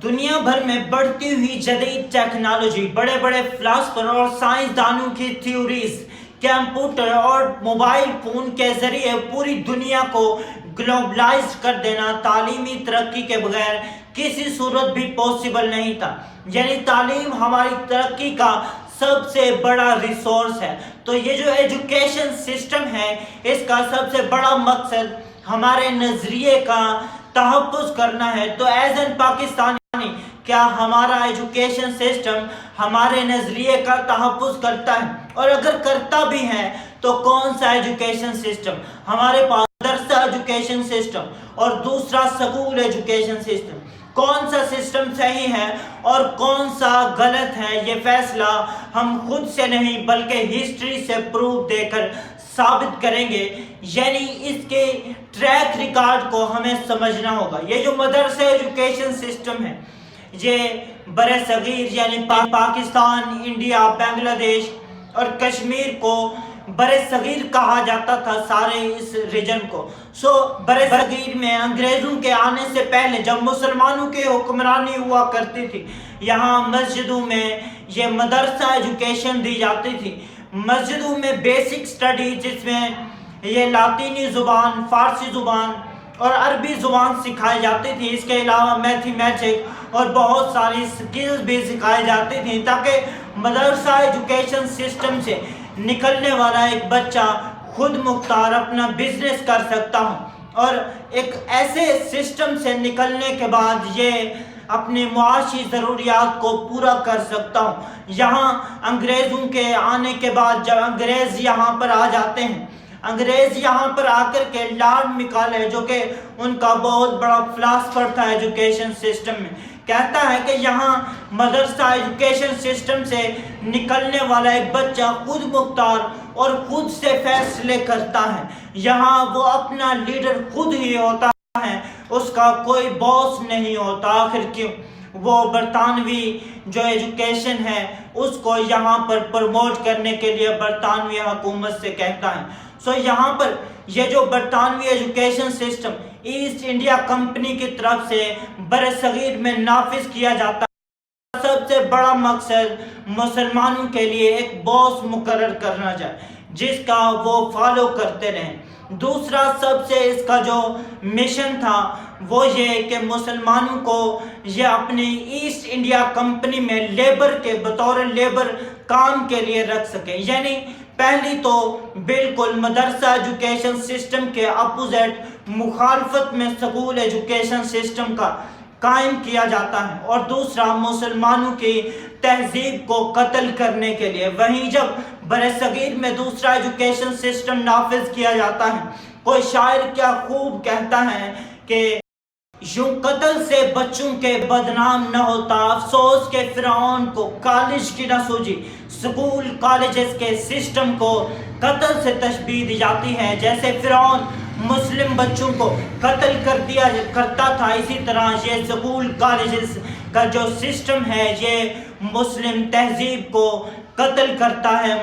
दुनिया भर में बढ़ती हुई जदीद टेक्नोलॉजी, बड़े बड़े फिलोसफर और साइंसदानों की थ्योरीज, कंप्यूटर और मोबाइल फोन के जरिए पूरी दुनिया को ग्लोबलाइज कर देना तालीमी तरक्की के बगैर किसी सूरत भी पॉसिबल नहीं था। यानी तालीम हमारी तरक्की का सबसे बड़ा रिसोर्स है। तो ये जो एजुकेशन सिस्टम है, इसका सबसे बड़ा मकसद हमारे नजरिए का तहफ़्फ़ुज़ करना है। तो एज एन पाकिस्तानी, क्या हमारा एजुकेशन सिस्टम हमारे नजरिए का तहफ़्फ़ुज़ करता है? और अगर करता भी है तो कौन सा एजुकेशन सिस्टम? हमारे पास मदरसा एजुकेशन सिस्टम और दूसरा स्कूल एजुकेशन सिस्टम। कौन सा सिस्टम सही है और कौन सा गलत है, ये फैसला हम खुद से नहीं बल्कि हिस्ट्री से प्रूफ देकर साबित करेंगे। यानी इसके ट्रैक रिकॉर्ड को हमें समझना होगा। ये जो मदरसा एजुकेशन सिस्टम है, ये बरे सगीर यानी पाकिस्तान, इंडिया, बांग्लादेश और कश्मीर को बरे सगीर कहा जाता था, सारे इस रीजन को। बरे सगीर में अंग्रेज़ों के आने से पहले जब मुसलमानों की हुक्मरानी हुआ करती थी, यहाँ मस्जिदों में ये मदरसा एजुकेशन दी जाती थी। मस्जिदों में बेसिक स्टडी, जिसमें ये लातीनी ज़ुबान, फ़ारसी ज़ुबान और अरबी ज़ुबान सिखाई जाती थी। इसके अलावा मैथमेटिक और बहुत सारी स्किल्स भी सिखाई जाती थी, ताकि मदरसा एजुकेशन सिस्टम से निकलने वाला एक बच्चा खुद मुख्तार अपना बिजनेस कर सकता हो। और एक ऐसे सिस्टम से निकलने के बाद ये अपने मुआशी ज़रूरियात को पूरा कर सकता हूँ। यहाँ अंग्रेज़ों के आने के बाद जब अंग्रेज़ यहाँ पर आ जाते हैं, अंग्रेज़ यहाँ पर आकर के लॉर्ड मैकाले, जो कि उनका बहुत बड़ा फिलोसफर था एजुकेशन सिस्टम में, कहता है कि यहाँ मदरसा एजुकेशन सिस्टम से निकलने वाला एक बच्चा खुद मुख्तार और खुद से फैसले करता है। यहाँ वो अपना लीडर खुद ही होता है, उसका कोई बॉस नहीं होता। आखिर क्यों? वो बरतानवी जो एजुकेशन है उसको यहाँ पर प्रमोट करने के लिए बरतानवी हुकूमत से कहता है। यहाँ पर ये जो बरतानवी education system East India Company की तरफ से बरसगीर में नाफिज किया जाता है। सबसे बड़ा मकसद मुसलमानों के लिए एक बॉस मुकर्रर करना जाए, जिसका वो फॉलो करते रहें। दूसरा सबसे इसका जो मिशन था वो ये कि मुसलमानों को ये अपनी ईस्ट इंडिया कंपनी में लेबर के बतौर लेबर काम के लिए रख सके। यानी पहली तो बिल्कुल मदरसा एजुकेशन सिस्टम के अपोजिट मुखालफत में स्कूल एजुकेशन सिस्टम का कायम किया जाता है, और दूसरा मुसलमानों की तहजीब को कत्ल करने के लिए। वहीं जब बरसगीर में दूसरा एजुकेशन सिस्टम नाफिज किया जाता है, कोई शायर क्या खूब कहता है कि यूं कत्ल से बच्चों के बदनाम न होता, अफसोस के फिरौन को कॉलेज की न सूझी। स्कूल कॉलेजेस के सिस्टम को कत्ल से तशबीह दी जाती है। जैसे फिरौन मुस्लिम बच्चों को कत्ल कर दिया करता था, इसी तरह ये स्कूल कॉलेजेस का जो सिस्टम है ये मुस्लिम तहजीब को कत्ल करता है।